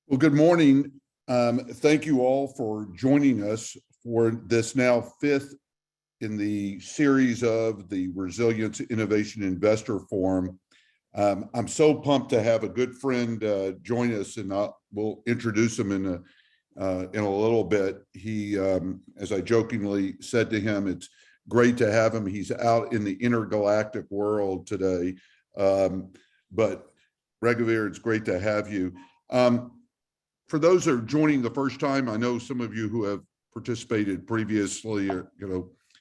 Well, good morning. Thank you all for joining us for this now fifth in the series of the Resilience Innovation Investor Forum. I'm so pumped to have a good friend join us, and we'll introduce him in a little bit. He, as I jokingly said to him, it's great to have him. He's out in the intergalactic world today, but Raghuveer, it's great to have you. For those that are joining the first time, I know some of you who have participated previously,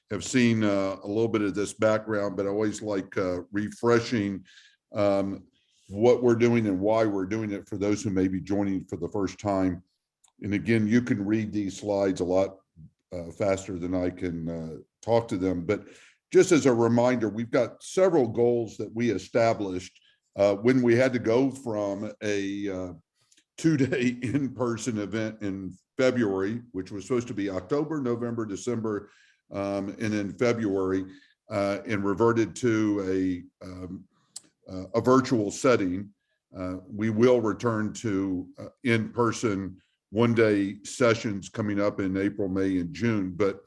have seen a little bit of this background, but I always like refreshing what we're doing and why we're doing it for those who may be joining for the first time. And again, you can read these slides a lot faster than I can talk to them. But just as a reminder, we've got several goals that we established when we had to go from a two-day in-person event in February, which was supposed to be October, November, December, and then February, and reverted to a virtual setting. We will return to in-person one-day sessions coming up in April, May, and June. But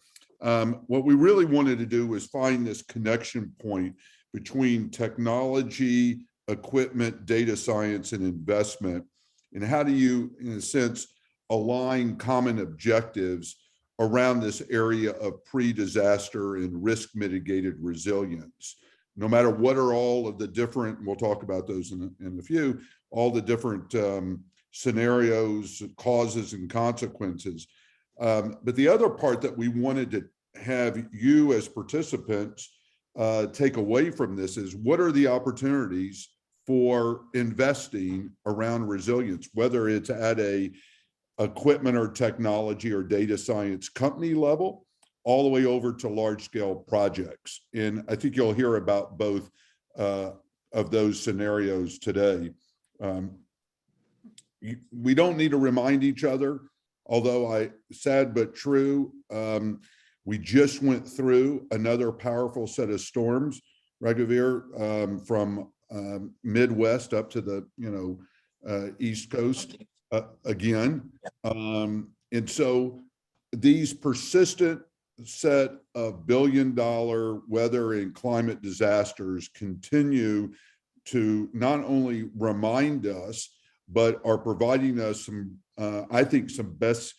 what we really wanted to do was find this connection point between technology, equipment, data science, and investment. And how do you, in a sense, align common objectives around this area of pre-disaster and risk mitigated resilience? No matter what are all of the different, and we'll talk about those in a few, all the different scenarios, causes, and consequences. But the other part that we wanted to have you as participants take away from this is, what are the opportunities for investing around resilience, whether it's at a equipment or technology or data science company level, all the way over to large scale projects. And I think you'll hear about both of those scenarios today. We don't need to remind each other, although sad but true, we just went through another powerful set of storms, Raghuveer, from Midwest up to the East Coast again. And so these persistent set of billion-dollar weather and climate disasters continue to not only remind us, but are providing us some, I think, some best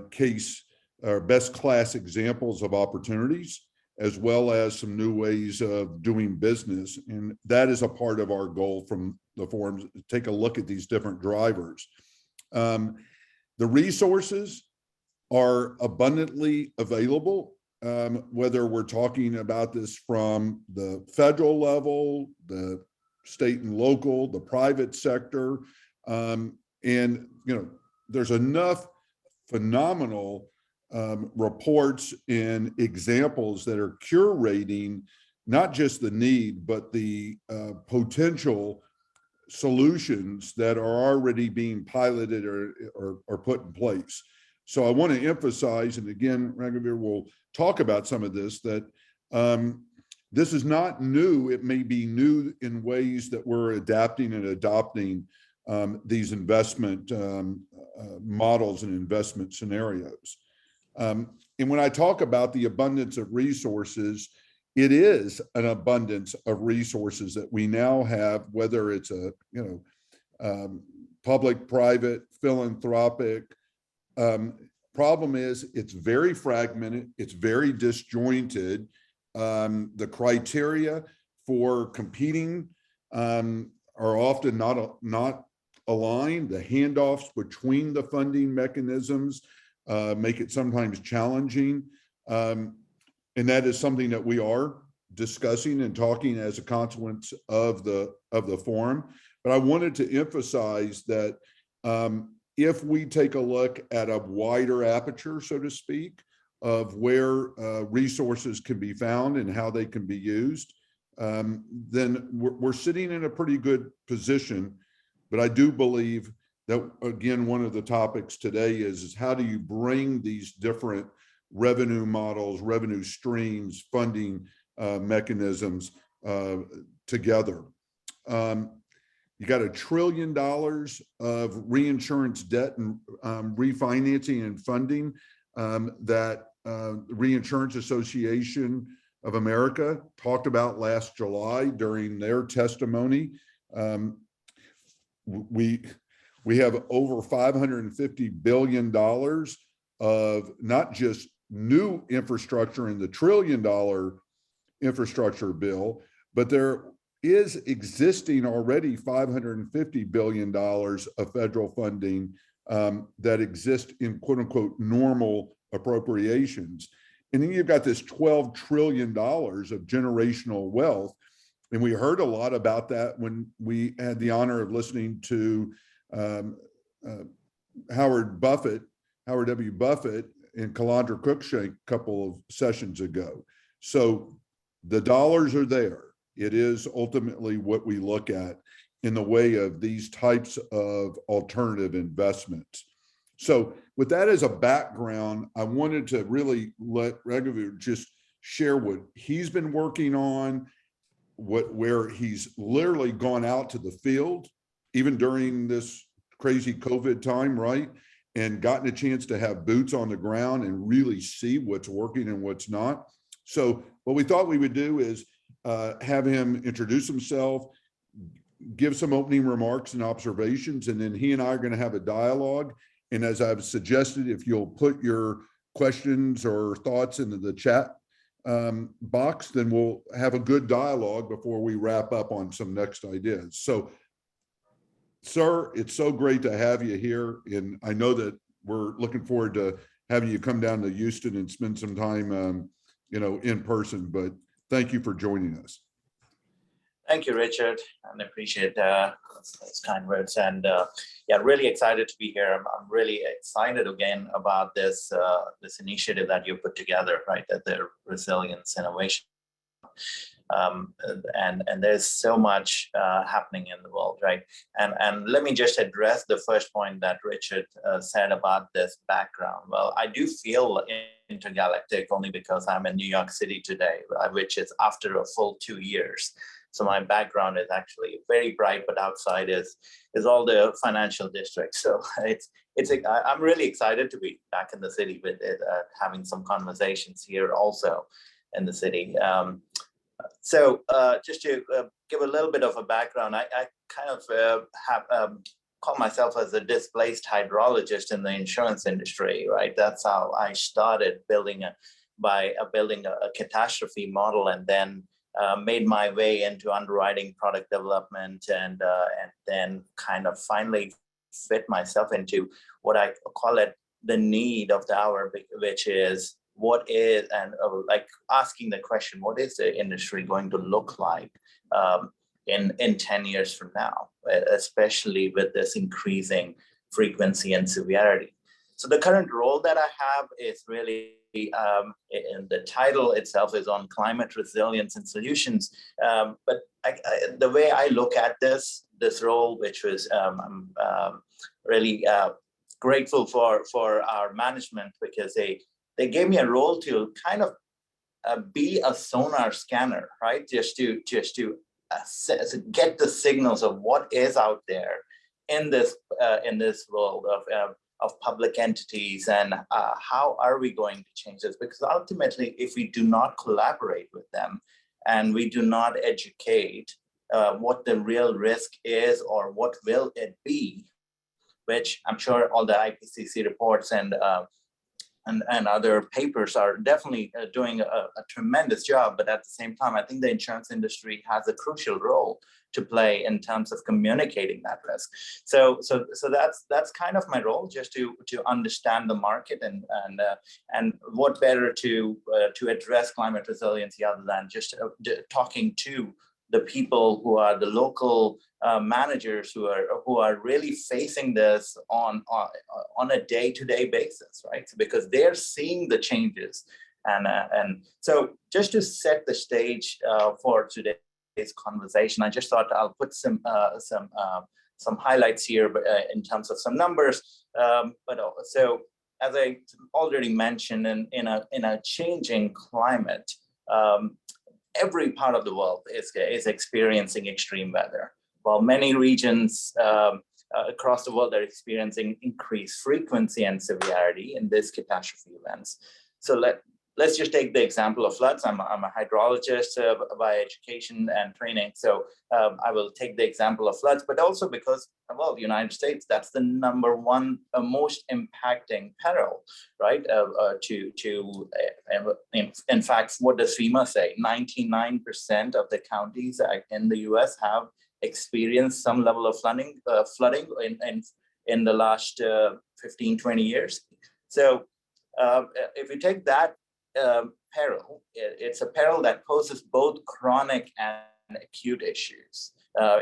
case or best class examples of opportunities, as well as some new ways of doing business. And that is a part of our goal from the forums, to take a look at these different drivers. The resources are abundantly available, whether we're talking about this from the federal level, the state and local, the private sector. And, there's enough phenomenal reports and examples that are curating not just the need, but the potential solutions that are already being piloted or put in place. So I want to emphasize, and again, Raghuveer will talk about some of this, that this is not new. It may be new in ways that we're adapting and adopting these investment models and investment scenarios. And when I talk about the abundance of resources, it is an abundance of resources that we now have, whether it's a public, private, philanthropic. Problem is, it's very fragmented, it's very disjointed. The criteria for competing are often not aligned. The handoffs between the funding mechanisms make it sometimes challenging. And that is something that we are discussing and talking as a consequence of the forum. But I wanted to emphasize that if we take a look at a wider aperture, so to speak, of where resources can be found and how they can be used, then we're sitting in a pretty good position. But I do believe that, again, one of the topics today is how do you bring these different revenue models, revenue streams, funding mechanisms together. You got $1 trillion of reinsurance debt and refinancing and funding that the Reinsurance Association of America talked about last July during their testimony. We have over $550 billion of not just new infrastructure in the $1 trillion infrastructure bill, but there is existing already $550 billion of federal funding that exists in quote unquote normal appropriations. And then you've got this $12 trillion of generational wealth. And we heard a lot about that when we had the honor of listening to Howard W. Buffett and Calandra Cruikshank a couple of sessions ago. So the dollars are there. It is ultimately what we look at in the way of these types of alternative investments. So with that as a background, I wanted to really let Raghuveer just share what he's been working on, where he's literally gone out to the field, even during this crazy COVID time, right? And gotten a chance to have boots on the ground and really see what's working and what's not. So what we thought we would do is have him introduce himself, give some opening remarks and observations, and then he and I are going to have a dialogue. And as I've suggested, if you'll put your questions or thoughts into the chat box, then we'll have a good dialogue before we wrap up on some next ideas. So, sir, it's so great to have you here. And I know that we're looking forward to having you come down to Houston and spend some time, in person, but thank you for joining us. Thank you, Richard, and I appreciate those kind words. And yeah, really excited to be here. I'm really excited again about this initiative that you put together, right? That the resilience innovation, and there's so much happening in the world, right? And let me just address the first point that Richard said about this background. Well, I do feel intergalactic only because I'm in New York City today, which is after a full 2 years. So my background is actually very bright, but outside is all the financial districts. So I'm really excited to be back in the city with it, having some conversations here also in the city. So just to give a little bit of a background, I kind of call myself as a displaced hydrologist in the insurance industry, right? That's how I started building a catastrophe model, and then made my way into underwriting, product development, and then kind of finally fit myself into what I call it the need of the hour, which is what is, and like asking the question, what is the industry going to look like in 10 years from now, especially with this increasing frequency and severity. So the current role that I have is really, and the title itself is on climate resilience and solutions. But the way I look at this role, which was I'm really grateful for our management, because they gave me a role to kind of be a sonar scanner, right? Just to get the signals of what is out there in this world of public entities, and how are we going to change this? Because ultimately, if we do not collaborate with them and we do not educate what the real risk is or what will it be, which I'm sure all the IPCC reports and other papers are definitely doing a tremendous job. But at the same time, I think the insurance industry has a crucial role to play in terms of communicating that risk. So that's kind of my role, just to understand the market and what better to address climate resiliency other than just talking to the people who are the local managers who are really facing this on a day-to-day basis, right? Because they're seeing the changes, and so just to set the stage for today's conversation, I just thought I'll put some highlights here in terms of some numbers, but also, as I already mentioned, in a changing climate. Every part of the world is experiencing extreme weather, while many regions across the world are experiencing increased frequency and severity in these catastrophe events. So let's just take the example of floods. I'm a hydrologist by education and training, so I will take the example of floods, but also because, well, the United States, that's the number one most impacting peril, right? In fact, what does FEMA say? 99% of the counties in the US have experienced some level of flooding in the last 15, 20 years. So if you take that peril, it's a peril that poses both chronic and acute issues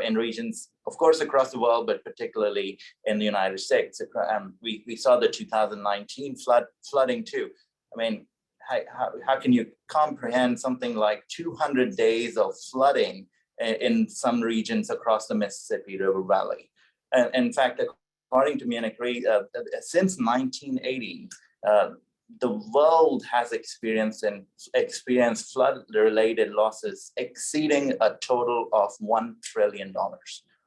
in regions, of course, across the world, but particularly in the United States. We saw the 2019 flooding too. I mean, how can you comprehend something like 200 days of flooding in some regions across the Mississippi River Valley? And in fact, according to MunichRe, since 1980, the world has experienced flood-related losses exceeding a total of $1 trillion,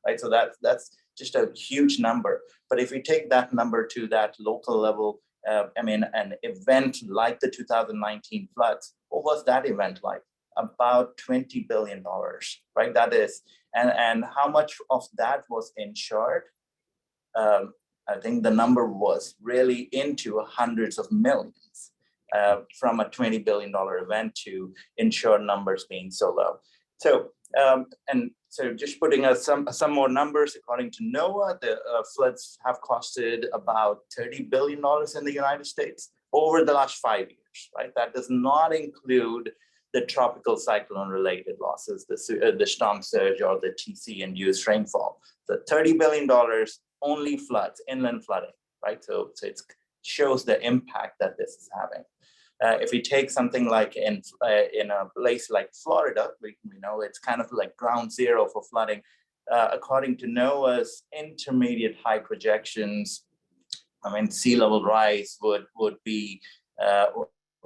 right? So that's just a huge number. But if you take that number to that local level, I mean, an event like the 2019 floods, what was that event like? About $20 billion, right? That is, and how much of that was insured? I think the number was really into hundreds of millions from a $20 billion event to insured numbers being so low. So, and so just putting some more numbers, according to NOAA, the floods have costed about $30 billion in the United States over the last 5 years, right? That does not include the tropical cyclone related losses, the storm surge or the TC-induced rainfall. So $30 billion only floods, inland flooding, right? So it shows the impact that this is having. If we take something like in a place like Florida, we know it's kind of like ground zero for flooding. According to NOAA's intermediate high projections, I mean, sea level rise would be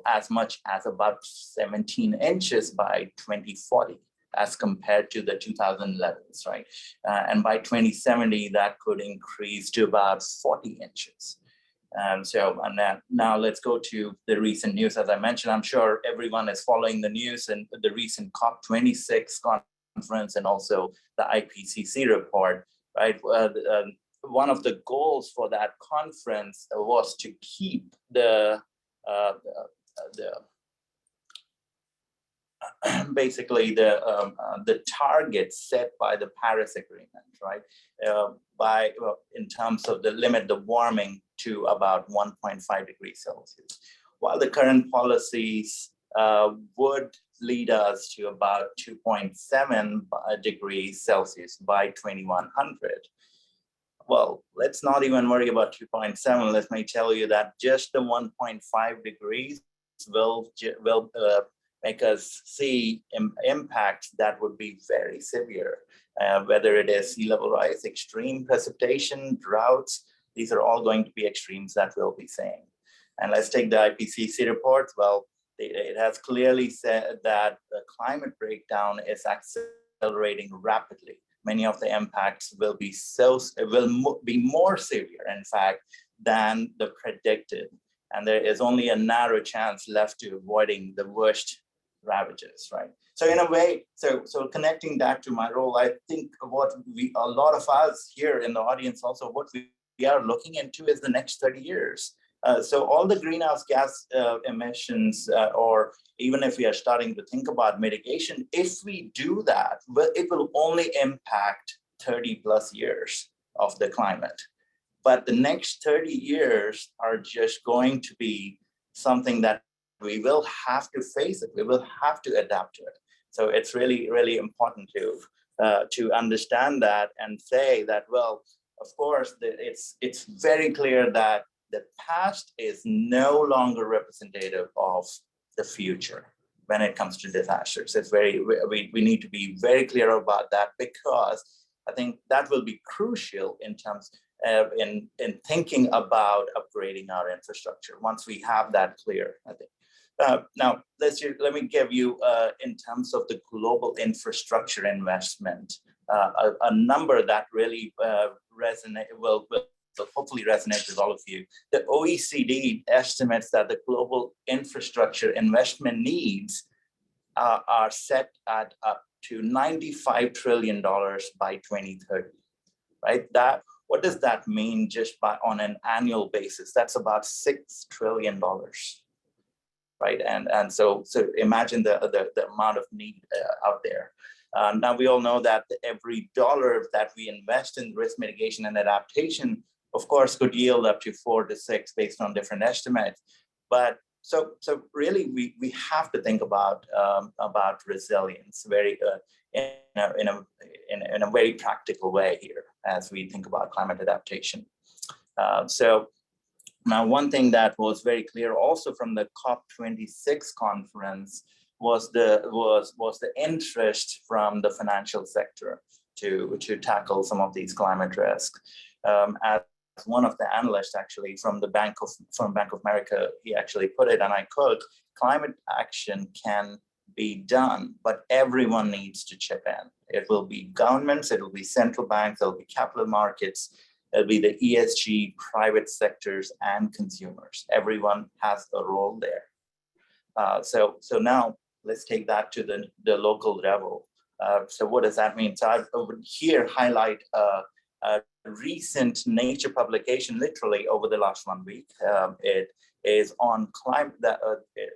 as much as about 17 inches by 2040. As compared to the 2000 levels, right? And by 2070, that could increase to about 40 inches. So now let's go to the recent news. As I mentioned, I'm sure everyone is following the news and the recent COP26 conference and also the IPCC report, right? One of the goals for that conference was to keep basically the targets set by the Paris Agreement, right? In terms of the limit the warming to about 1.5 degrees Celsius. While the current policies would lead us to about 2.7 degrees Celsius by 2100. Well, let's not even worry about 2.7. Let me tell you that just the 1.5 degrees will make us see impacts that would be very severe, whether it is sea level rise, extreme precipitation, droughts. These are all going to be extremes that we'll be seeing. And let's take the IPCC report. Well, it has clearly said that the climate breakdown is accelerating rapidly. Many of the impacts will be more severe, in fact, than the predicted. And there is only a narrow chance left to avoiding the worst ravages, right? So in a way, so connecting that to my role, I think what a lot of us here in the audience also, what we are looking into is the next 30 years. So all the greenhouse gas emissions, or even if we are starting to think about mitigation, if we do that, it will only impact 30 plus years of the climate. But the next 30 years are just going to be something that we will have to face it. We will have to adapt to it. So it's really, really important to understand that and say that, well, of course, it's very clear that the past is no longer representative of the future when it comes to disasters. It's we need to be very clear about that, because I think that will be crucial in terms in thinking about upgrading our infrastructure once we have that clear, I think. Now, let me give you, in terms of the global infrastructure investment, a number that really will hopefully resonate with all of you. The OECD estimates that the global infrastructure investment needs are set at up to $95 trillion by 2030, right? What does that mean just on an annual basis? That's about $6 trillion, right? And so imagine the amount of need out there. Now we all know that every dollar that we invest in risk mitigation and adaptation, of course, could yield up to 4 to 6 based on different estimates. But so really, we have to think about resilience in a very practical way here as we think about climate adaptation. So now, one thing that was very clear also from the COP26 conference was the interest from the financial sector to tackle some of these climate risks. As one of the analysts actually from Bank of America, he actually put it, and I quote, "Climate action can be done, but everyone needs to chip in. It will be governments, it will be central banks, it'll be capital markets, it'll be the ESG, private sectors, and consumers. Everyone has a role there." So now let's take that to the local level. So what does that mean? So I would here highlight a recent Nature publication, literally over the last 1 week. It is on climate.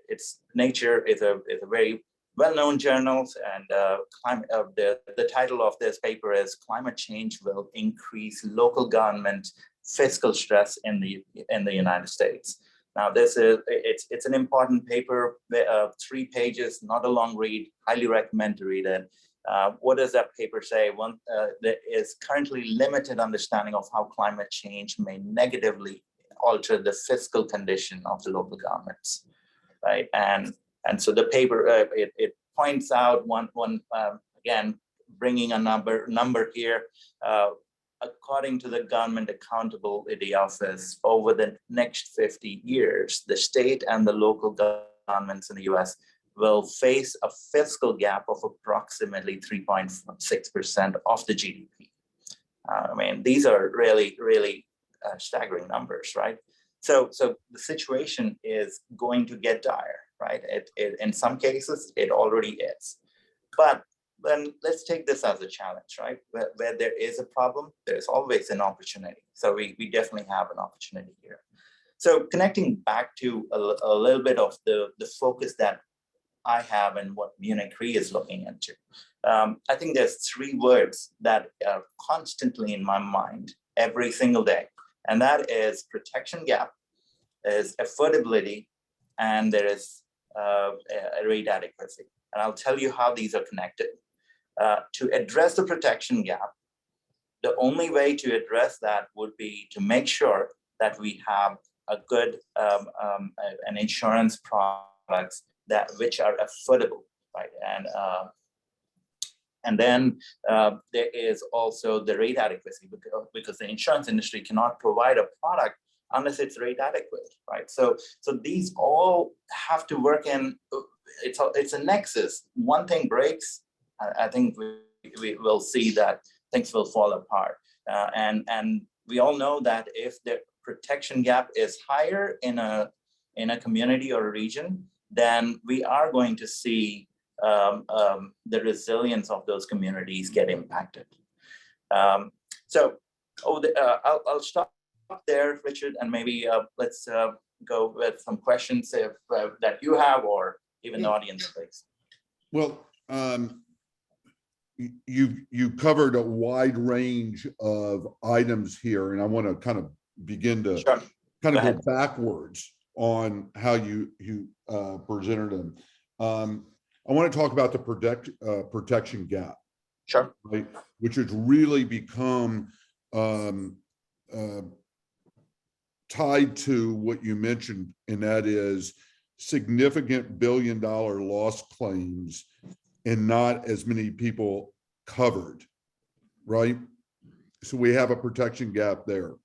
It's Nature is a very well-known journal, and the title of this paper is "Climate Change Will Increase Local Government Fiscal Stress in the United States." Now, it's an important paper, 3 pages, not a long read. Highly recommend to read it. What does that paper say? There is currently limited understanding of how climate change may negatively alter the fiscal condition of the local governments, right? And so the paper it points out one again, bringing a number here. According to the Government Accountability Office, over the next 50 years, the state and the local governments in the US will face a fiscal gap of approximately 3.6% of the GDP. I mean, these are really, really staggering numbers, right? So the situation is going to get dire, right? In some cases, it already is. But then let's take this as a challenge, right? Where there is a problem, there's always an opportunity. So we definitely have an opportunity here. So connecting back to a little bit of the focus that I have and what MunichRe is looking into. I think there's 3 words that are constantly in my mind every single day. And that is protection gap, is affordability, and there is rate adequacy. And I'll tell you how these are connected. To address the protection gap, the only way to address that would be to make sure that we have a good an insurance products which are affordable, right? And then there is also the rate adequacy, because the insurance industry cannot provide a product unless it's rate adequate, right? So these all have to work in. It's a nexus. One thing breaks, I think we will see that things will fall apart. And we all know that if the protection gap is higher in a community or a region, then we are going to see the resilience of those communities get impacted. So I'll stop there, Richard, and maybe let's go with some questions that you have, or even the audience, please. Well, you covered a wide range of items here, and I want to kind of begin to go backwards on how you presented them. I want to talk about the protection gap, right, which has really become tied to what you mentioned, and that is significant billion-dollar loss claims and not as many people covered, right? So we have a protection gap there.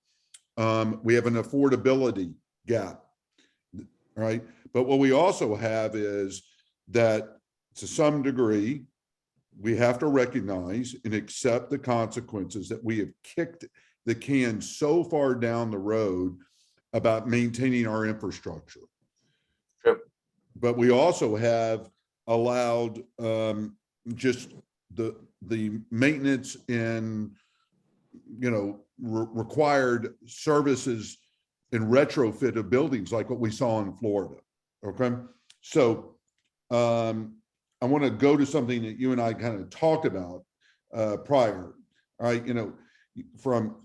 We have an affordability gap, right? But what we also have is that, to some degree, we have to recognize and accept the consequences that we have kicked the can so far down the road about maintaining our infrastructure. True. But we also have allowed just the maintenance and required services and retrofit of buildings like what we saw in Florida. Okay, so I want to go to something that you and I kind of talked about prior. All right, from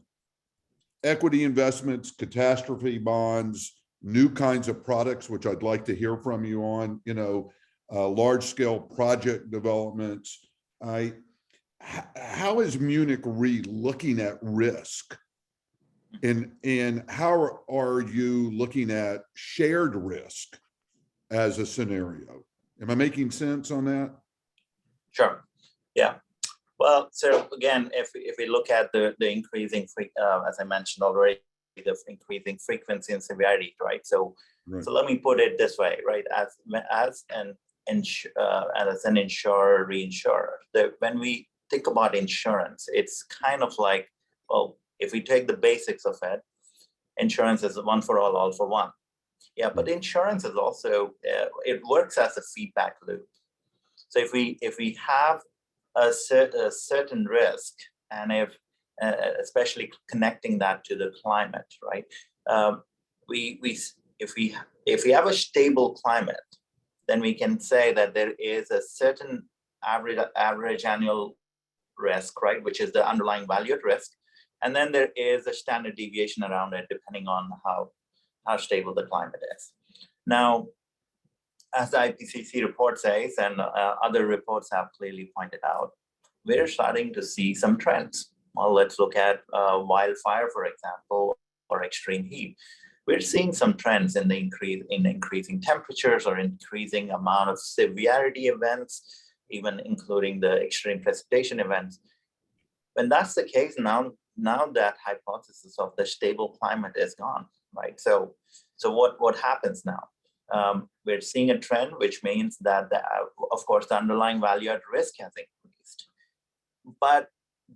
equity investments, catastrophe bonds, new kinds of products, which I'd like to hear from you on, large scale project developments. How is MunichRe looking at risk? And how are you looking at shared risk as a scenario? Am I making sense on that? Sure. Yeah. Well, so again, if we look at the increasing, as I mentioned already, the increasing frequency and severity, right? So, Right. So let me put it this way, right? As an insurer, reinsurer, when we think about insurance, it's kind of like, well, if we take the basics of it, insurance is one for all for one. Yeah, but insurance is also it works as a feedback loop. So if we have a certain risk, and if especially connecting that to the climate, right? If we have a stable climate, then we can say that there is a certain average annual risk, right, which is the underlying value at risk, and then there is a standard deviation around it depending on how stable the climate is. Now, as the IPCC report says, and other reports have clearly pointed out, we're starting to see some trends. Well, let's look at wildfire, for example, or extreme heat. We're seeing some trends in the increasing temperatures or increasing amount of severity events, even including the extreme precipitation events. When that's the case, now that hypothesis of the stable climate is gone, right? So what happens now? We're seeing a trend, which means that, of course, the underlying value at risk has increased. But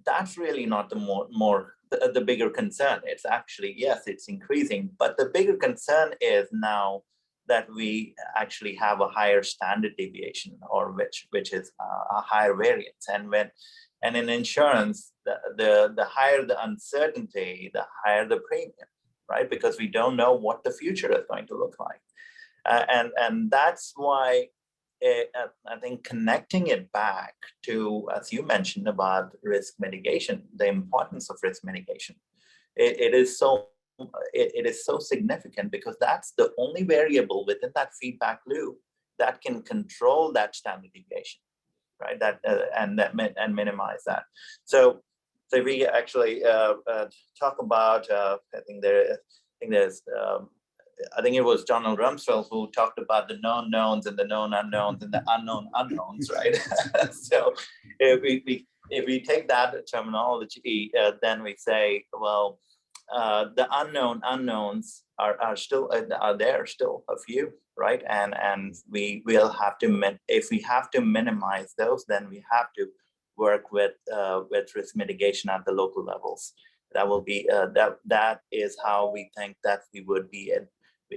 that's really not the bigger concern. It's actually, yes, it's increasing, but the bigger concern is now that we actually have a higher standard deviation, or which is a higher variance. And in insurance, the higher the uncertainty, the higher the premium, right? Because we don't know what the future is going to look like. And that's why I think connecting it back to, as you mentioned, about risk mitigation, the importance of risk mitigation, it is so significant, because that's the only variable within that feedback loop that can control that standard deviation, right? And minimize that. So we actually talk about, I think it was Donald Rumsfeld who talked about the known knowns and the known unknowns and the unknown unknowns, right? So if we take that terminology, then we say, well, the unknown unknowns are there still a few, right? And we will have to, if we have to minimize those, then we have to work with risk mitigation at the local levels. That will be that is how we think that we would be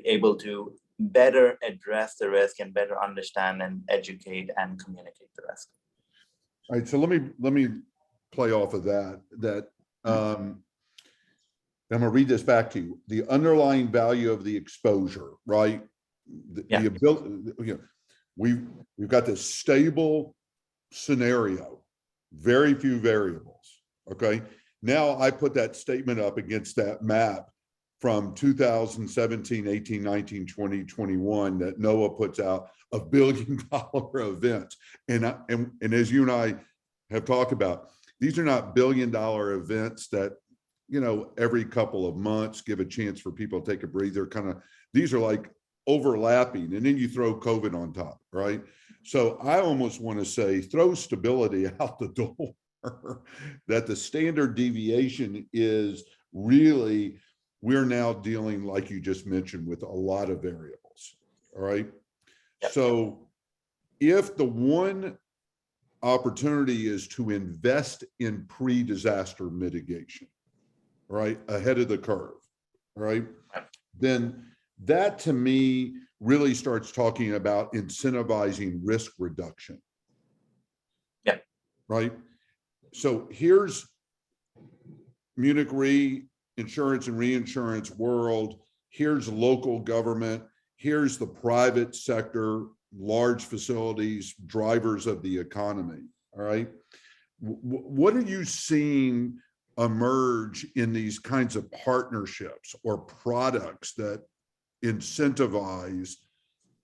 able to better address the risk and better understand and educate and communicate the risk. All right, so let me play off of that. I'm going to read this back to you. The underlying value of the exposure, right? The ability, we've got this stable scenario, very few variables. Okay, now I put that statement up against that map from 2017, 18, 19, 20, 21 that NOAA puts out of $1 billion events. And as you and I have talked about, these are not $1 billion events that, every couple of months give a chance for people to take a breather. These are like overlapping, and then you throw COVID on top, right? So I almost want to say throw stability out the door, that the standard deviation is really, we're now dealing, like you just mentioned, with a lot of variables. All right. Yep. So if the one opportunity is to invest in pre-disaster mitigation, right? Ahead of the curve, right? Then that to me really starts talking about incentivizing risk reduction. Yeah. Right. So here's MunichRe, insurance and reinsurance world. Here's local government. Here's the private sector, large facilities, drivers of the economy. All right. What are you seeing emerge in these kinds of partnerships or products that incentivize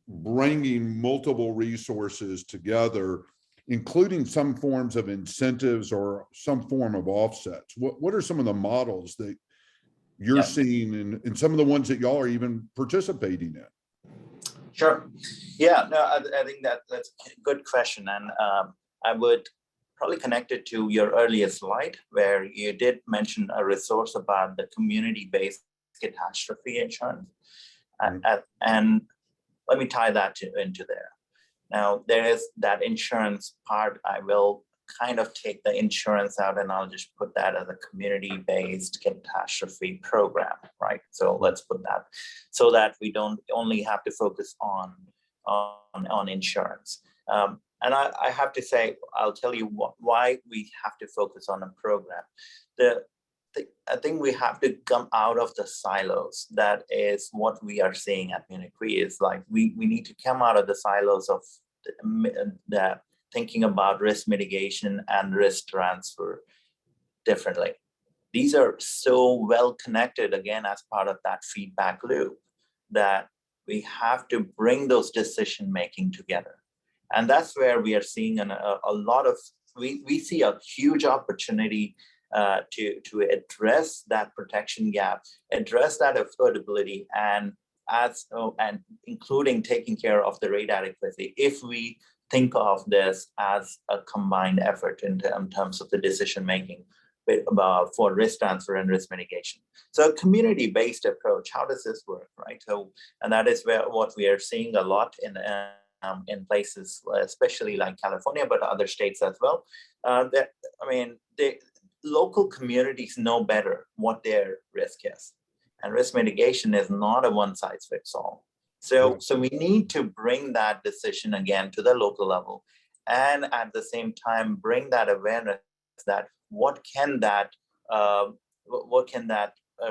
bringing multiple resources together, including some forms of incentives or some form of offsets? What are some of the models that you're seeing and some of the ones that y'all are even participating in? Sure. Yeah, no, I think that's a good question. And I would probably connect it to your earlier slide where you did mention a resource about the community-based catastrophe insurance. And let me tie that into there. Now, there is that insurance part. I will kind of take the insurance out and I'll just put that as a community-based catastrophe program, right? So let's put that so that we don't only have to focus on insurance. And I have to say, I'll tell you why we have to focus on a program. I think we have to come out of the silos. That is what we are seeing at MunichRe, is like we need to come out of the silos of the thinking about risk mitigation and risk transfer differently. These are so well connected, again, as part of that feedback loop, that we have to bring those decision making together. And that's where we are seeing a lot of, we see a huge opportunity to address that protection gap, address that affordability, and including taking care of the rate adequacy, if we think of this as a combined effort in terms of the decision making for risk transfer and risk mitigation. So a community-based approach, how does this work, right? So, and that is what we are seeing a lot in places, especially like California, but other states as well. The local communities know better what their risk is, and risk mitigation is not a one-size-fits-all. So we need to bring that decision again to the local level, and at the same time bring that awareness that what can that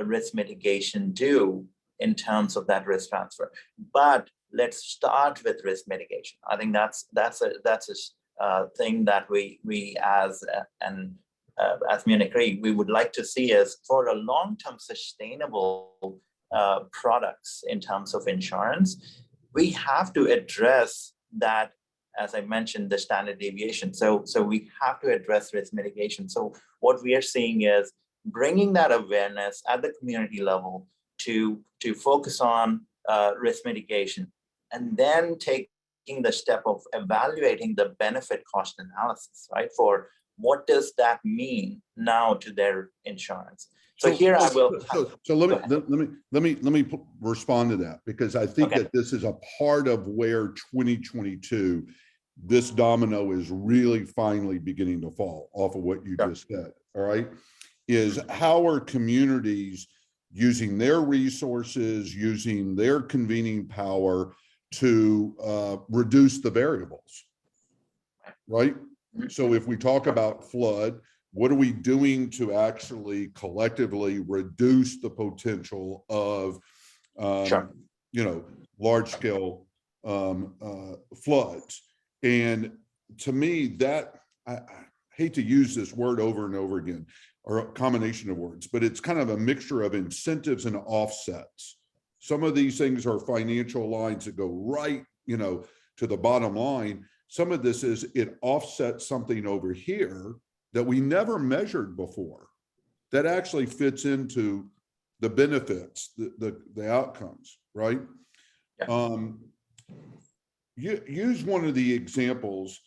risk mitigation do in terms of that risk transfer. But let's start with risk mitigation. I think that's a thing that we as MunichRe, we would like to see is for a long-term sustainable products in terms of insurance. We have to address that, as I mentioned, the standard deviation. So we have to address risk mitigation. So what we are seeing is bringing that awareness at the community level to focus on risk mitigation, and then taking the step of evaluating the benefit cost analysis, right? For what does that mean now to their insurance? So here I will. So let me respond to that, because I think that this is a part of where 2022, this domino is really finally beginning to fall off of what you just said. All right, is how are communities using their resources, using their convening power to reduce the variables, right? So if we talk about flood, what are we doing to actually collectively reduce the potential of, large scale floods? And to me, that I hate to use this word over and over again, or a combination of words, but it's kind of a mixture of incentives and offsets. Some of these things are financial lines that go right, to the bottom line. Some of this is it offsets something over here that we never measured before that actually fits into the benefits, the outcomes, right? Use one of the examples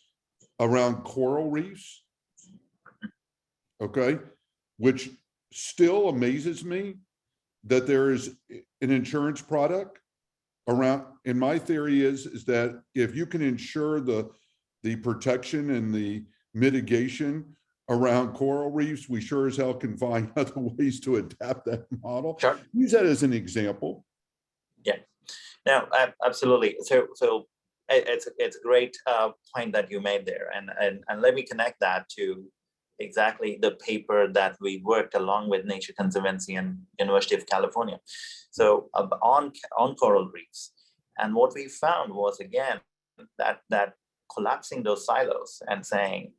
around coral reefs, okay, which still amazes me that there is an insurance product around. And my theory is that if you can insure the the protection and the mitigation around coral reefs, we sure as hell can find other ways to adapt that model. Sure. Use that as an example. Yeah, no, absolutely. So it's a great point that you made there, and let me connect that to exactly the paper that we worked along with Nature Conservancy and University of California. So on coral reefs, and what we found was, again, that collapsing those silos and saying,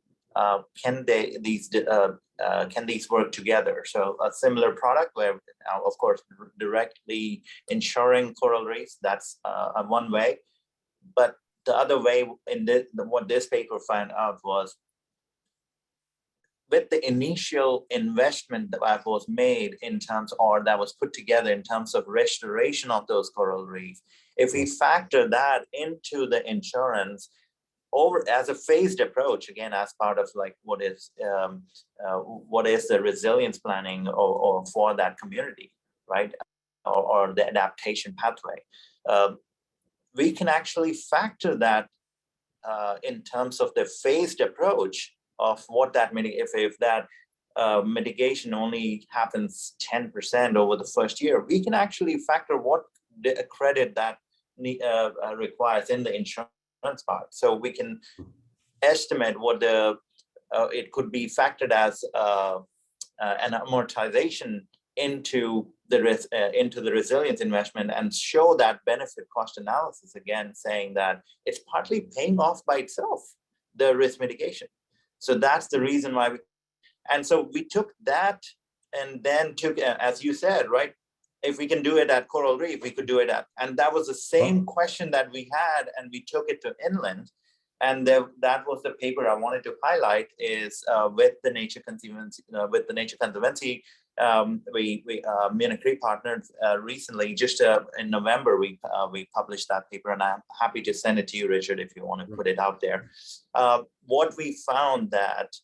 can these work together? So a similar product where, of course, directly insuring coral reefs, that's one way. But the other way, what this paper found out was, with the initial investment that was made in terms, or that was put together in terms of restoration of those coral reefs, if we factor that into the insurance over as a phased approach, again, as part of like what is the resilience planning or for that community, right? Or the adaptation pathway, we can actually factor that in terms of the phased approach of what that if that mitigation only happens 10% over the first year, we can actually factor what the credit that requires in the insurance part. So we can estimate what the it could be factored as an amortization into the resilience investment, and show that benefit cost analysis, again saying that it's partly paying off by itself, the risk mitigation. So that's the reason why and so we took that and then took, as you said, right, if we can do it at coral reef, we could do it at, and that was the same question that we had, and we took it to inland. And that was the paper I wanted to highlight, is with the Nature Conservancy, MunichRe partnered recently, just in November, we published that paper, and I'm happy to send it to you, Richard, if you want to put it out there. What we found that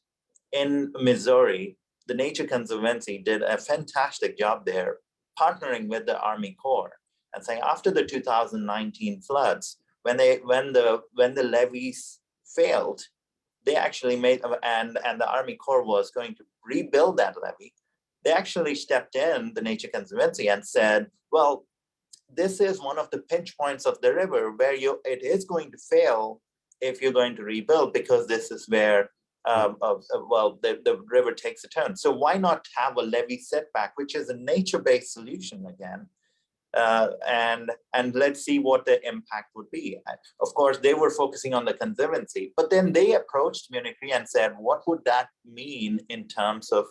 in Missouri, the Nature Conservancy did a fantastic job there, partnering with the Army Corps, and saying, after the 2019 floods, when the levees failed, they actually made, and the Army Corps was going to rebuild that levee, they actually stepped in, the Nature Conservancy, and said, well, this is one of the pinch points of the river where it is going to fail if you're going to rebuild, because this is where the river takes a turn. So why not have a levee setback, which is a nature-based solution again, and let's see what the impact would be. Of course, they were focusing on the conservancy, but then they approached MunichRe and said, what would that mean in terms of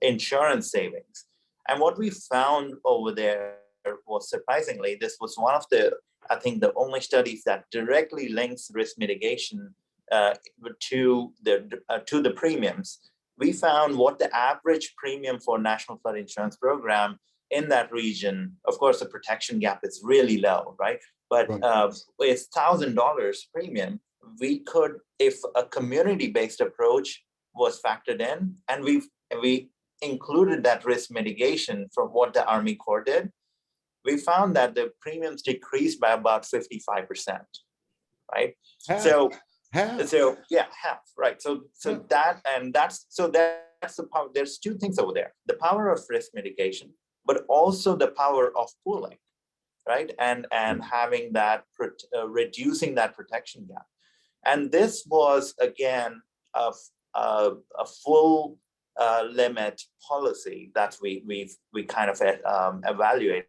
insurance savings? And what we found over there was, surprisingly, this was one of the, I think, the only studies that directly links risk mitigation to the premiums. We found what the average premium for National Flood Insurance Program in that region, of course, the protection gap is really low, right? But with $1,000 premium, we could, if a community-based approach was factored in, and we included that risk mitigation from what the Army Corps did, we found that the premiums decreased by about 55%, right? Half. So yeah, half, right? So that's the power. There's two things over there: the power of risk mitigation, but also the power of pooling, right? And having that reducing that protection gap. And this was, again, a full limit policy that we kind of evaluated.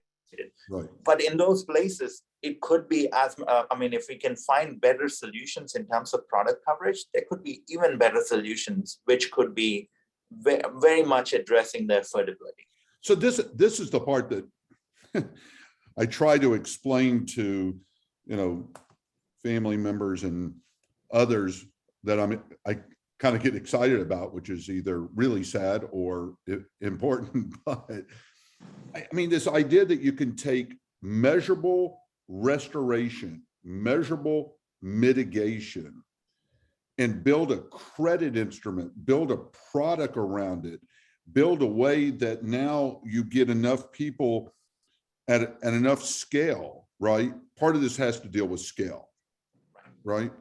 Right. But in those places, it could be as if we can find better solutions in terms of product coverage, there could be even better solutions, which could be very much addressing the affordability. So this is the part that I try to explain to, family members and others that I kind of get excited about, which is either really sad or important. But this idea that you can take measurable restoration, measurable mitigation, and build a credit instrument, build a product around it, build a way that now you get enough people at enough scale, right? Part of this has to deal with scale, right?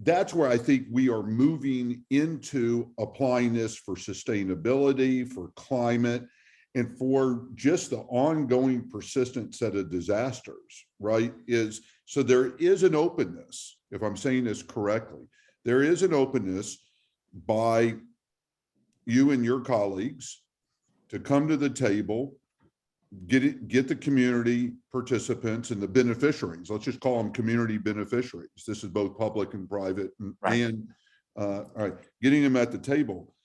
that's where I think we are moving into applying this for sustainability, for climate, and for just the ongoing persistent set of disasters, right? So there is an openness, if I'm saying this correctly, there is an openness by you and your colleagues to come to the table, get the community participants and the beneficiaries. Let's just call them community beneficiaries. This is both public and private, and all right, getting them at the table.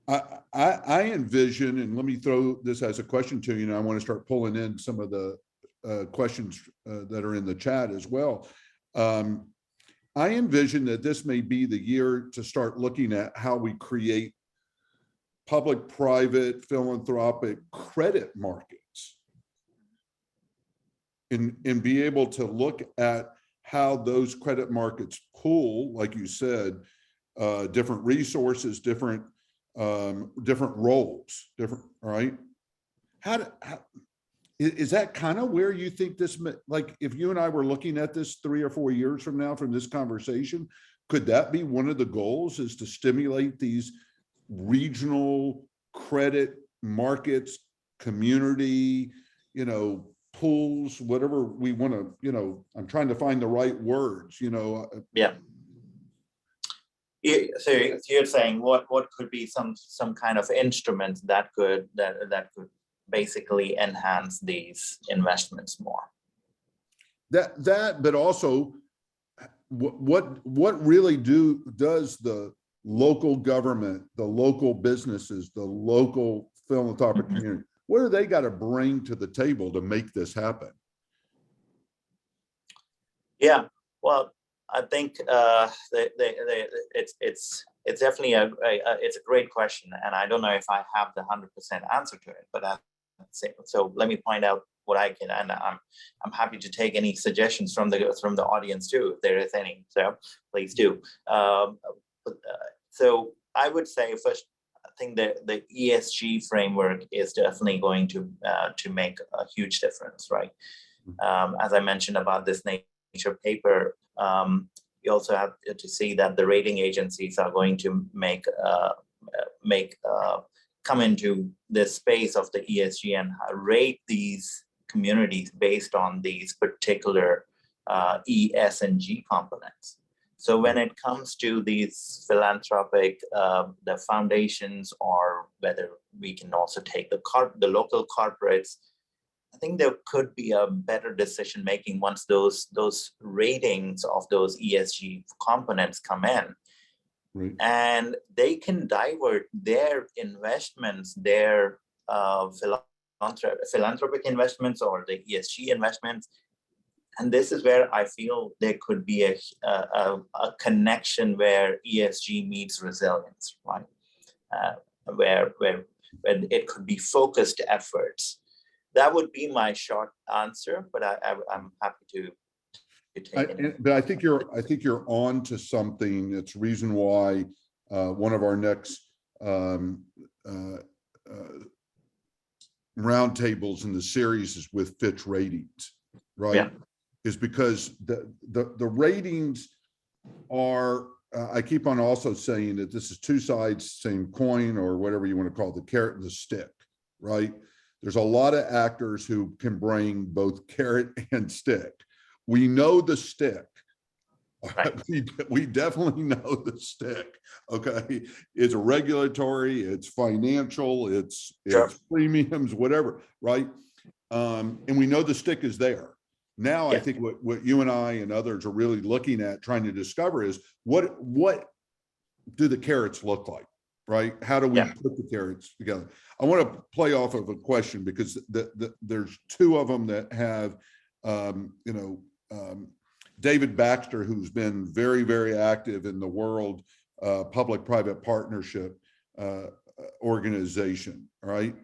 I envision, and let me throw this as a question to you, and I want to start pulling in some of the questions that are in the chat as well. I envision that this may be the year to start looking at how we create public-private philanthropic credit markets and be able to look at how those credit markets pool, like you said, different resources, different roles, right? Is that kind of where you think this, like if you and I were looking at this 3 or 4 years from now from this conversation, could that be one of the goals, is to stimulate these regional credit markets, community, pools, whatever we want to, I'm trying to find the right words, Yeah. So you're saying what could be some kind of instrument that could basically enhance these investments more? But also what really does the local government, the local businesses, the local philanthropic community, what do they got to bring to the table to make this happen? Yeah, well, I think it's definitely it's a great question, and I don't know if I have the 100% answer to it, but so let me point out what I can, and I'm happy to take any suggestions from the audience too, if there is any. So please do. So I would say first, I think the ESG framework is definitely going to make a huge difference, right? As I mentioned about this Nature paper, you also have to see that the rating agencies are going to come into this space of the ESG and rate these communities based on these particular E, S, and G components. So when it comes to these philanthropic, the foundations, or whether we can also take the local corporates, I think there could be a better decision making once those ratings of those ESG components come in. Right. And they can divert their investments, their philanthropic investments or the ESG investments. And this is where I feel there could be a connection where ESG meets resilience, right? Where it could be focused efforts. That would be my short answer, but I'm happy to take it. But I think you're on to something. It's the reason why one of our next roundtables in the series is with Fitch Ratings, right? Yeah. Is because the ratings are, I keep on also saying that this is two sides, same coin, or whatever you want to call it, the carrot and the stick, right? There's a lot of actors who can bring both carrot and stick. We know the stick. Right. We definitely know the stick. Okay, it's regulatory, it's financial, it's premiums, whatever, right? And we know the stick is there. Now, yeah. I think what you and I and others are really looking at, trying to discover, is what do the carrots look like, right? How do we put the carrots together? I want to play off of a question because there's two of them that have, David Baxter, who's been very, very active in the World Public-Private Partnership organization, right?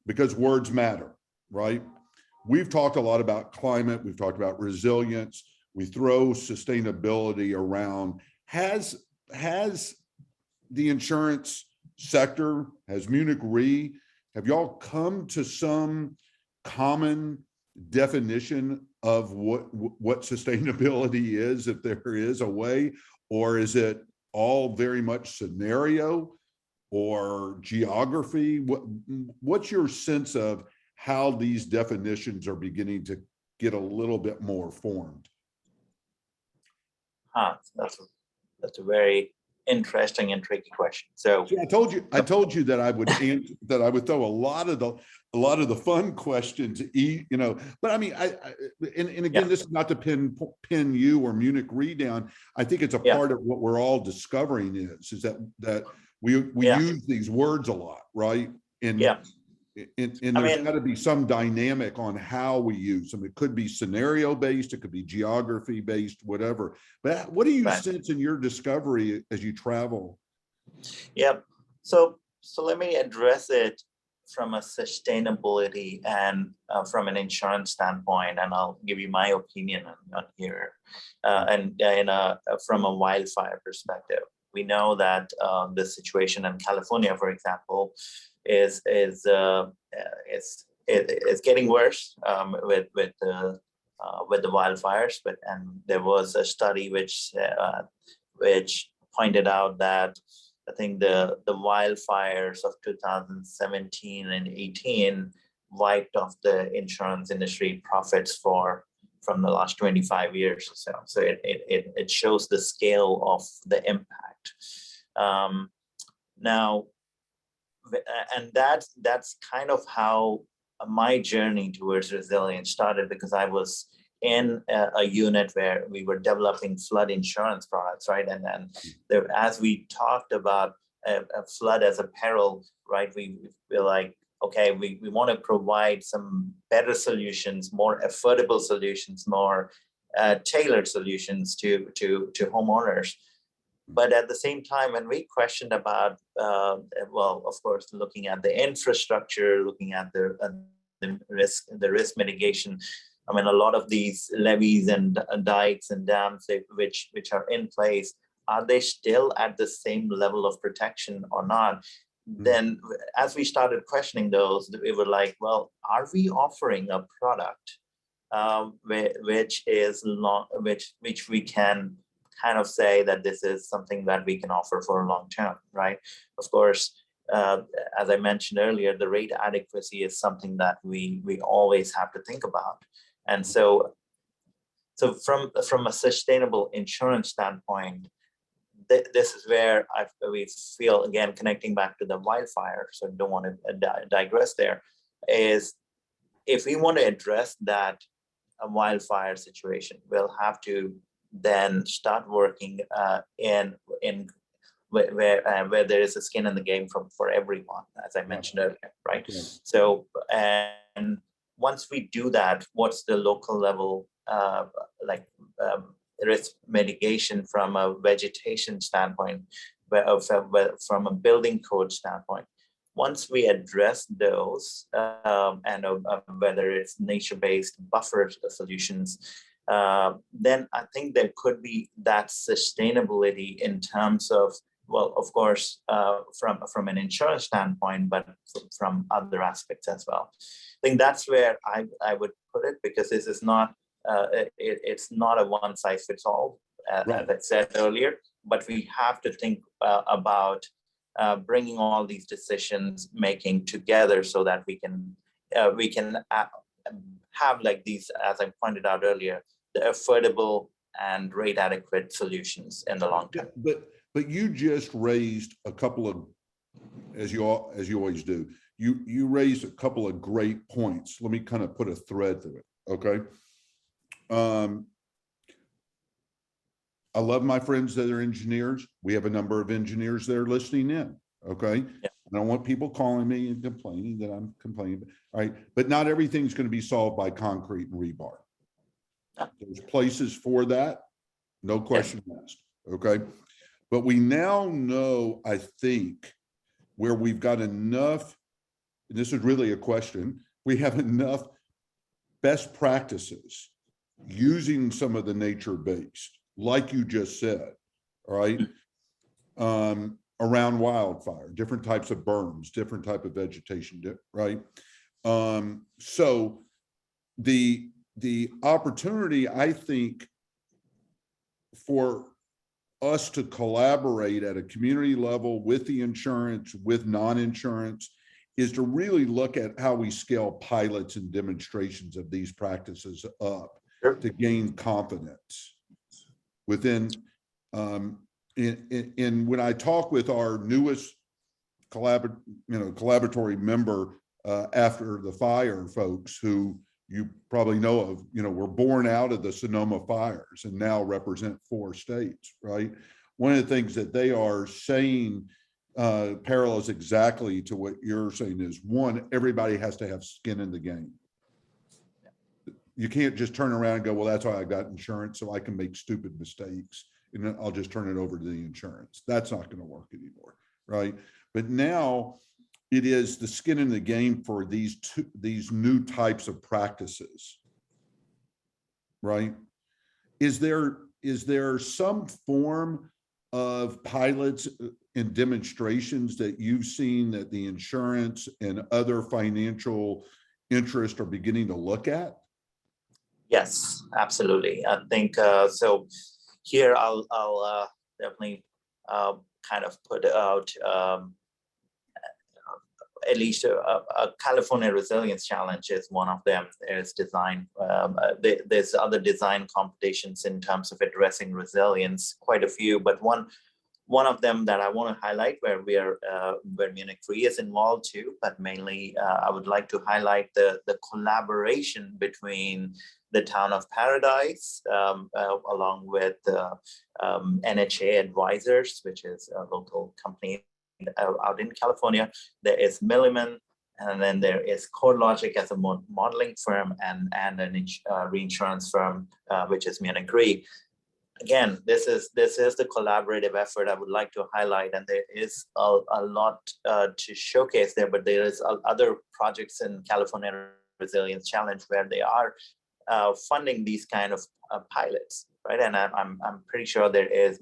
Because words matter, right? We've talked a lot about climate. We've talked about resilience. We throw sustainability around. Has the insurance sector, has MunichRe, have y'all come to some common definition of what sustainability is, if there is a way, or is it all very much scenario or geography? What's your sense of how these definitions are beginning to get a little bit more formed? That's a very interesting and tricky question. So I told you that I would answer, that I would throw a lot of the fun questions, but I mean, and again, this is not to pin you or MunichRe down. I think it's a part of what we're all discovering is that we use these words a lot, right? And there's got to be some dynamic on how we use them. It could be scenario based, it could be geography based, whatever. But what do you sense in your discovery as you travel? Yeah. So let me address it from a sustainability and from an insurance standpoint, and I'll give you my opinion on here. From a wildfire perspective, we know that the situation in California, for example, is getting worse with the wildfires. And there was a study which pointed out that I think the wildfires of 2017 and 18 wiped off the insurance industry profits from the last 25 years or so. So it shows the scale of the impact. Now, and that's kind of how my journey towards resilience started, because I was in a unit where we were developing flood insurance products, right? And then as we talked about a flood as a peril, right, we were like, okay, we want to provide some better solutions, more affordable solutions, more tailored solutions to homeowners. But at the same time, when we questioned about, of course, looking at the infrastructure, looking at the risk mitigation, I mean, a lot of these levees and dikes and dams which are in place, are they still at the same level of protection or not? Mm-hmm. Then, as we started questioning those, we were like, well, are we offering a product which we can kind of say that this is something that we can offer for a long term, right? Of course, as I mentioned earlier, the rate adequacy is something that we always have to think about. And so from a sustainable insurance standpoint, this is where we feel, again, connecting back to the wildfire, so don't want to digress there, is if we want to address that wildfire situation, we'll have to then start working in where there is a skin in the game for everyone, as I mentioned earlier, right? Yeah. So, and once we do that, what's the local level risk mitigation from a vegetation standpoint, from a building code standpoint? Once we address those, and whether it's nature-based buffer solutions, then I think there could be that sustainability in terms of, well, of course, from an insurance standpoint, but from other aspects as well. I think that's where I would put it, because this is not, it's not a one size fits all, right, as I said earlier, but we have to think about bringing all these decisions making together so that we can have like these, as I pointed out earlier, the affordable and rate adequate solutions in the long term. But you just raised a couple of, as you always do, you raised a couple of great points. Let me kind of put a thread through it. Okay. I love my friends that are engineers. We have a number of engineers that are listening in. Okay. Yeah. I don't want people calling me and complaining that I'm complaining. All right. But not everything's going to be solved by concrete and rebar. Yeah. There's places for that. No question asked. Okay. But we now know, I think, where we've got enough, and this is really a question, we have enough best practices using some of the nature-based, like you just said, all right, around wildfire, different types of berms, different type of vegetation, right? So the opportunity, I think, for us to collaborate at a community level with the insurance, with non-insurance, is to really look at how we scale pilots and demonstrations of these practices up to gain confidence within. And when I talk with our newest collaboratory member after the fire, folks who you probably know of, were born out of the Sonoma fires and now represent 4 states, right? One of the things that they are saying parallels exactly to what you're saying is, one, everybody has to have skin in the game. You can't just turn around and go, well, that's why I got insurance, so I can make stupid mistakes and then I'll just turn it over to the insurance. That's not going to work anymore, right? But now it is the skin in the game for these new types of practices, right? Is there some form of pilots and demonstrations that you've seen that the insurance and other financial interests are beginning to look at? Yes, absolutely. I think so. Here, I'll definitely kind of put out at least a California Resilience Challenge is one of them. There's design. There's other design competitions in terms of addressing resilience, quite a few, but one of them that I want to highlight where MunichRe is involved too, but mainly I would like to highlight the collaboration between the town of Paradise along with NHA Advisors, which is a local company out in California. There is Milliman, and then there is CoreLogic as a modeling firm and an reinsurance firm, which is MunichRe. Again, this is the collaborative effort I would like to highlight, and there is a lot to showcase there, but there is other projects in California Resilience Challenge where they are funding these kind of pilots, right? And I'm pretty sure there is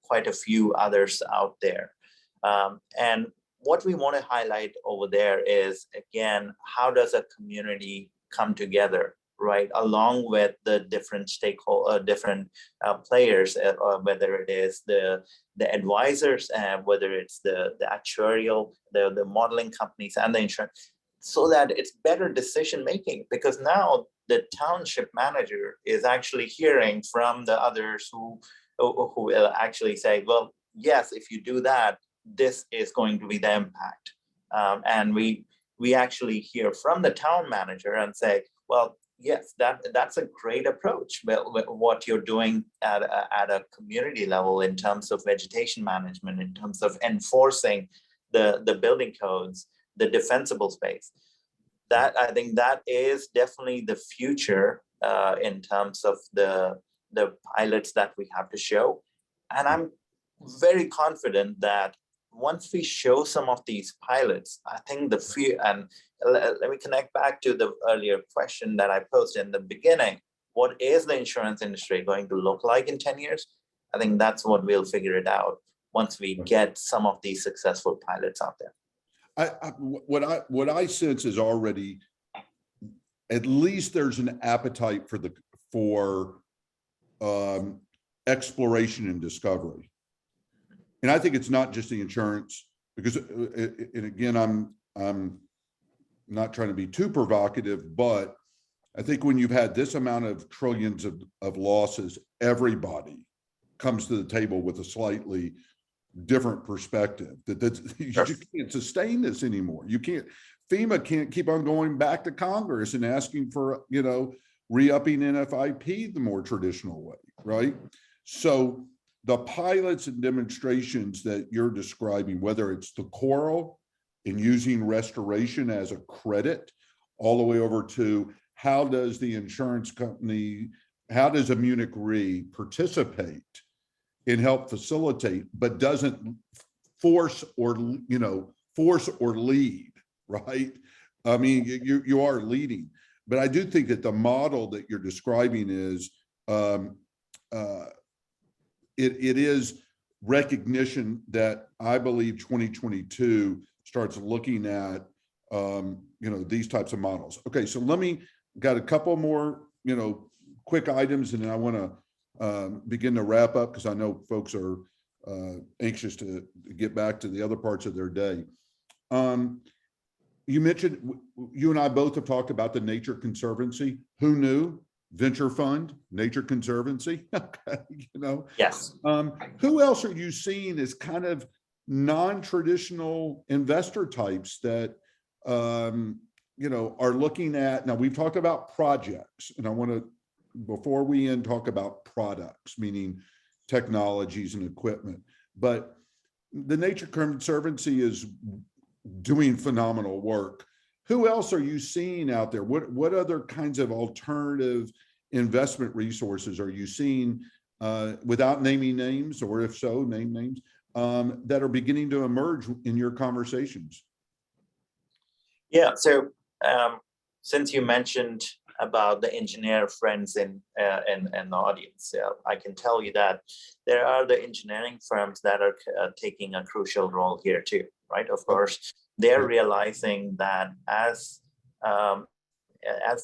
quite a few others out there. And what we want to highlight over there is, again, how does a community come together, right? Along with the different different players, whether it is the advisors, whether it's the actuarial, the modeling companies and the insurance, so that it's better decision making, because now the township manager is actually hearing from the others who will actually say, well, yes, if you do that, this is going to be the impact. And we actually hear from the town manager and say, well, yes, that's a great approach. What you're doing at a community level in terms of vegetation management, in terms of enforcing the building codes, the defensible space. That, I think, that is definitely the future in terms of the pilots that we have to show. And I'm very confident that once we show some of these pilots, I think the fear, and let me connect back to the earlier question that I posed in the beginning. What is the insurance industry going to look like in 10 years? I think that's what we'll figure it out once we get some of these successful pilots out there. What I sense is already, at least there's an appetite for exploration and discovery. And I think it's not just the insurance, because, and again, I'm not trying to be too provocative, but I think when you've had this amount of trillions of losses, everybody comes to the table with a slightly different perspective that you can't sustain this anymore. You can't, FEMA can't keep on going back to Congress and asking for, re-upping NFIP the more traditional way, right? So the pilots and demonstrations that you're describing, whether it's the coral and using restoration as a credit, all the way over to how does the insurance company, how does a MunichRe participate and help facilitate, but doesn't force or lead, right? I mean, you are leading, but I do think that the model that you're describing is, it is recognition that I believe 2022 starts looking at, these types of models. Okay, so let me got a couple more, quick items, and then I want to begin to wrap up because I know folks are anxious to get back to the other parts of their day. You mentioned, you and I both have talked about the Nature Conservancy. Who knew? Venture fund, Nature Conservancy. Okay, Yes. Who else are you seeing as kind of non-traditional investor types that are looking at? Now, we've talked about projects, and I want to, before we end, talk about products, meaning technologies and equipment. But the Nature Conservancy is doing phenomenal work. Who else are you seeing out there? What other kinds of alternative investment resources are you seeing, without naming names, or if so, name names, that are beginning to emerge in your conversations? Yeah. So since you mentioned about the engineer friends in the audience, I can tell you that there are the engineering firms that are taking a crucial role here too, right? Of course, they're realizing that as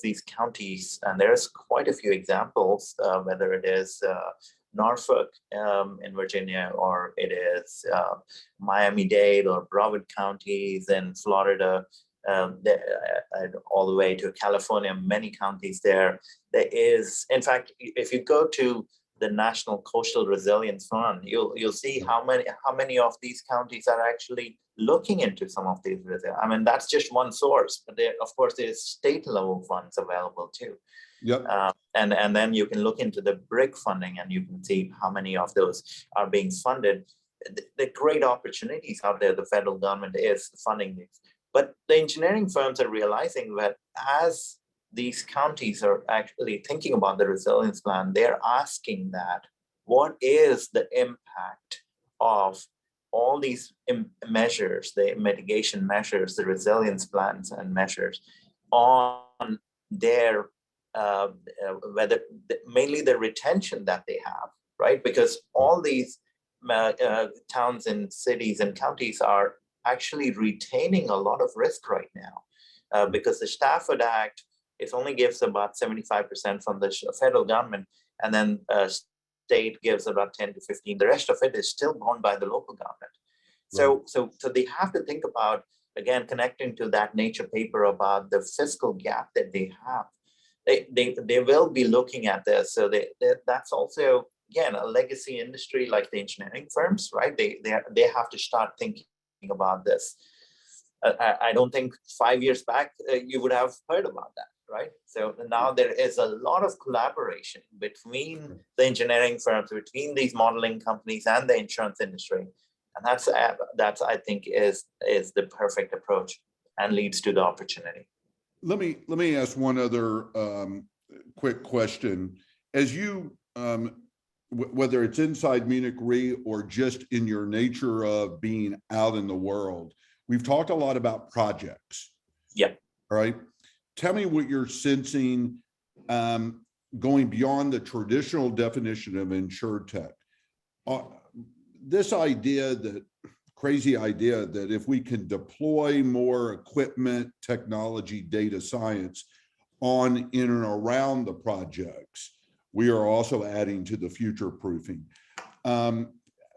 these counties, and there's quite a few examples, whether it is Norfolk in Virginia, or it is Miami-Dade or Broward counties in Florida, all the way to California, many counties there. There is, in fact, if you go to the National Coastal Resilience Fund, you'll see how many of these counties are actually looking into some of these. I mean, that's just one source, but there, of course, there's state level funds available too. Yep. And then you can look into the BRIC funding, and you can see how many of those are being funded. The great opportunities out there, the federal government is funding these. But the engineering firms are realizing that as these counties are actually thinking about the resilience plan, they're asking that, what is the impact of all these measures, the mitigation measures, the resilience plans and measures on their, whether mainly the retention that they have, right? Because all these towns and cities and counties are actually retaining a lot of risk right now, because the Stafford Act, it only gives about 75% from the federal government, and then state gives about 10 to 15. The rest of it is still borne by the local government. So they have to think about, again, connecting to that Nature paper about the fiscal gap that they have. They will be looking at this. So that's also, again, a legacy industry like the engineering firms, right? They have to start thinking about this. I don't think 5 years back you would have heard about that, right? So now there is a lot of collaboration between the engineering firms, between these modeling companies and the insurance industry, and that's I think is the perfect approach and leads to the opportunity. Let me ask one other quick question. As you, whether it's inside MunichRe or just in your nature of being out in the world, we've talked a lot about projects. Yeah. All right. Tell me what you're sensing, going beyond the traditional definition of insurtech. This idea, that crazy idea that if we can deploy more equipment, technology, data science on, in and around the projects, we are also adding to the future proofing.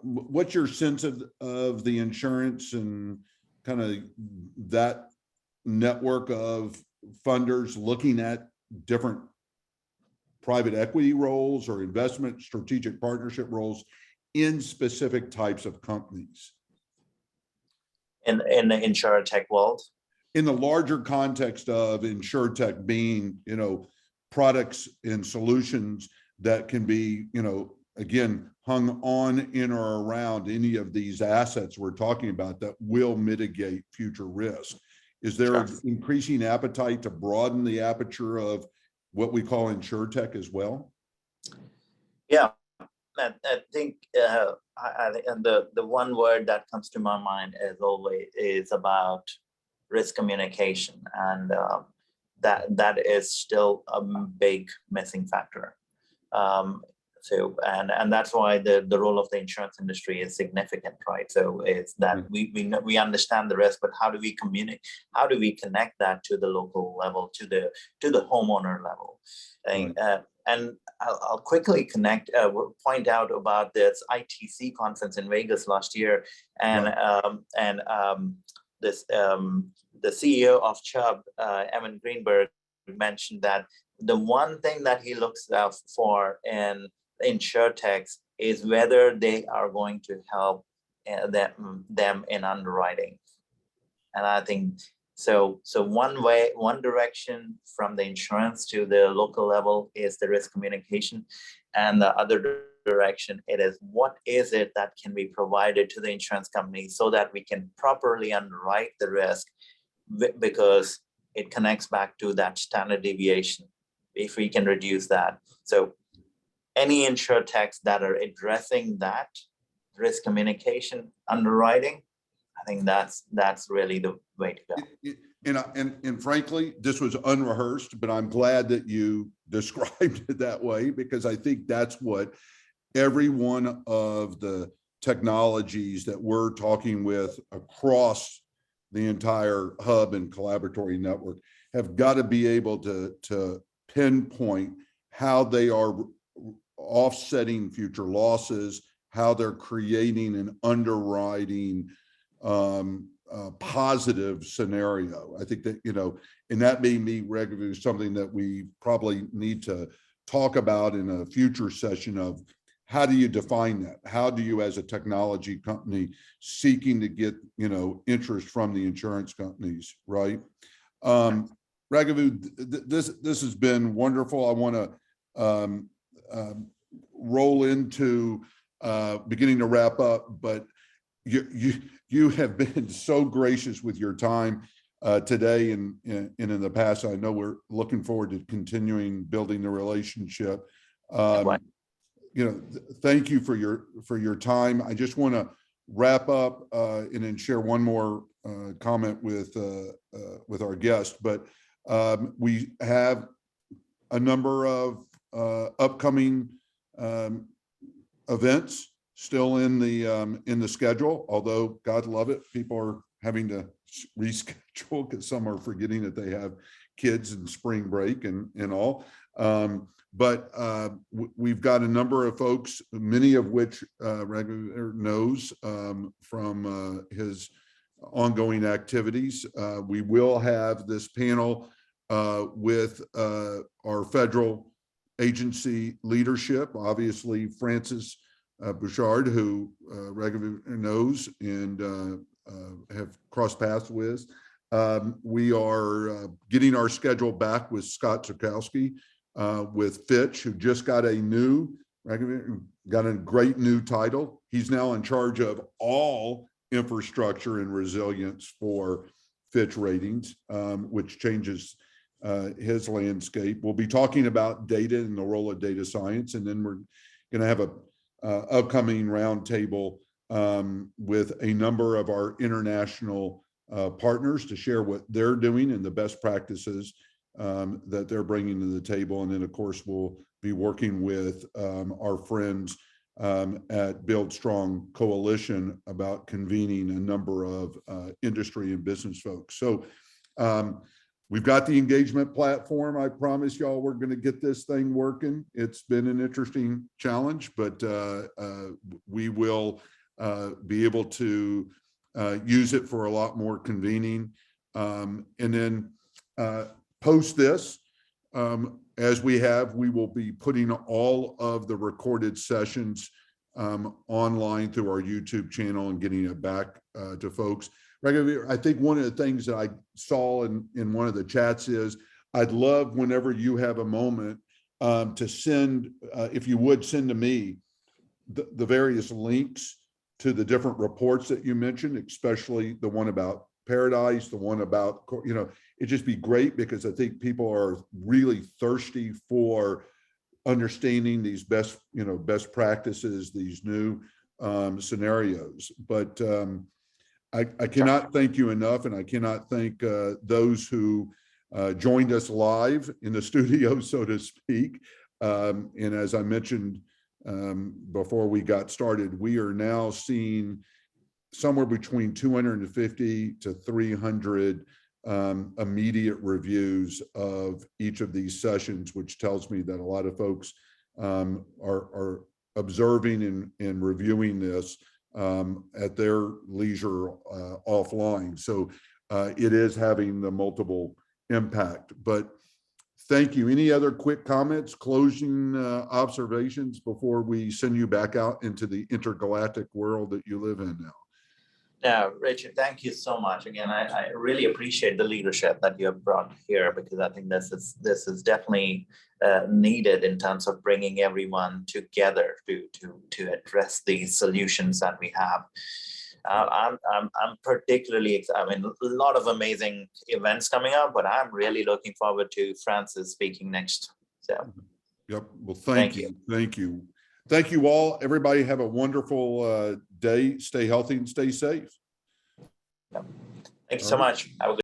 What's your sense of the insurance and kind of that network of funders looking at different private equity roles or investment strategic partnership roles in specific types of companies? In the insurtech world? In the larger context of insurtech being, products and solutions that can be, again, hung on, in or around any of these assets we're talking about that will mitigate future risk. Is there an increasing appetite to broaden the aperture of what we call insurtech as well? Yeah, I think and the one word that comes to my mind as always is about risk communication, and that is still a big missing factor. And that's why the role of the insurance industry is significant, right? So it's that we understand the risk, but how do we communicate? How do we connect that to the local level, to the homeowner level? And I'll quickly point out about this ITC conference in Vegas last year, and the CEO of Chubb, Evan Greenberg, mentioned that the one thing that he looks out for in insurtechs is whether they are going to help them in underwriting. And I think so one direction from the insurance to the local level is the risk communication, and the other direction, it is what is it that can be provided to the insurance company so that we can properly underwrite the risk, because it connects back to that standard deviation, if we can reduce that. So any insurtechs that are addressing that risk communication, underwriting, I think that's really the way to go. And frankly, this was unrehearsed, but I'm glad that you described it that way, because I think that's what every one of the technologies that we're talking with across the entire hub and collaboratory network have got to be able to pinpoint how they are offsetting future losses, how they're creating an underwriting positive scenario. I think that, and that made me, Raghuveer, something that we probably need to talk about in a future session of how do you define that? How do you, as a technology company seeking to get, interest from the insurance companies, right? Raghuveer, this has been wonderful. I want to roll into beginning to wrap up, but you have been so gracious with your time today and in the past. I know we're looking forward to continuing building the relationship. Thank you for your time. I just want to wrap up and then share one more comment with our guest. But we have a number of upcoming events still in the schedule, although God love it, people are having to reschedule because some are forgetting that they have kids and spring break and all. But we've got a number of folks, many of which Raghuveer knows from his ongoing activities. We will have this panel with our federal agency leadership, obviously Francis Bouchard, who Raghuveer knows and have crossed paths with. We are getting our schedule back with Scott Zukowski with Fitch, who just got a great new title. He's now in charge of all infrastructure and resilience for Fitch Ratings, which changes his landscape. We'll be talking about data and the role of data science, and then we're going to have a upcoming roundtable with a number of our international partners to share what they're doing and the best practices that they're bringing to the table. And then, of course, we'll be working with our friends at Build Strong Coalition about convening a number of industry and business folks. So we've got the engagement platform. I promise y'all we're going to get this thing working. It's been an interesting challenge, but we will be able to use it for a lot more convening. And then post this, as we will be putting all of the recorded sessions online through our YouTube channel and getting it back to folks. Raghuveer, I think one of the things that I saw in one of the chats is I'd love whenever you have a moment to send, if you would send to me the various links to the different reports that you mentioned, especially the one about Paradise, the one about, it'd just be great because I think people are really thirsty for understanding these best practices, these new scenarios. But I cannot thank you enough, and I cannot thank those who joined us live in the studio, so to speak. And as I mentioned before we got started, we are now seeing somewhere between 250 to 300 immediate reviews of each of these sessions, which tells me that a lot of folks are observing and reviewing this at their leisure offline. So it is having the multiple impact. But thank you. Any other quick comments, closing observations before we send you back out into the intergalactic world that you live in now? Yeah, Richard, thank you so much. Again, I really appreciate the leadership that you have brought here, because I think this is definitely needed in terms of bringing everyone together to address these solutions that we have. I'm particularly excited. I mean, a lot of amazing events coming up, but I'm really looking forward to Francis speaking next. So, yep. Well, thank you. Thank you. Thank you all. Everybody have a wonderful day. Stay healthy and stay safe. Yep. Thank you so much. Have a good